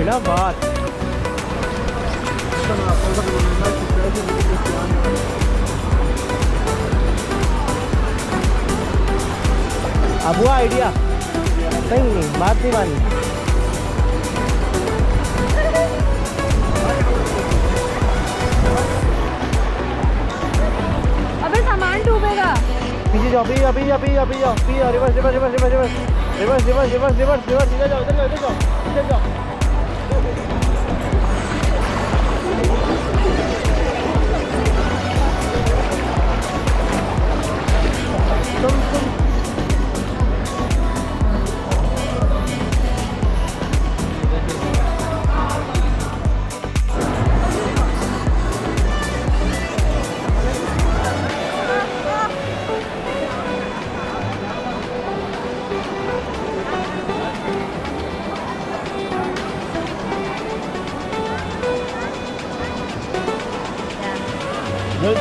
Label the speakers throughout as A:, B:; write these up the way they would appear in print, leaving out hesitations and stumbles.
A: ना बात। अब हुआ आइडिया? नहीं, बात नहीं मानी।
B: अबे सामान डूबेगा।
A: पीछे जाओ, अभी अभी अभी अभी जाओ, reverse reverse reverse reverse reverse reverse reverse reverse reverse reverse, इधर जाओ, इधर जाओ, इधर जाओ, इधर जाओ। तुम good.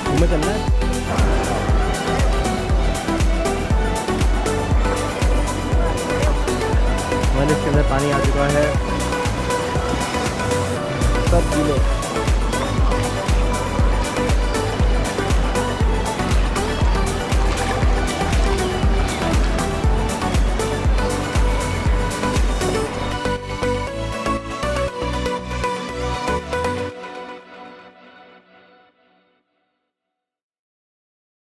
A: घूमे चलना है। इसके अंदर पानी आ चुका है, सब पी लो।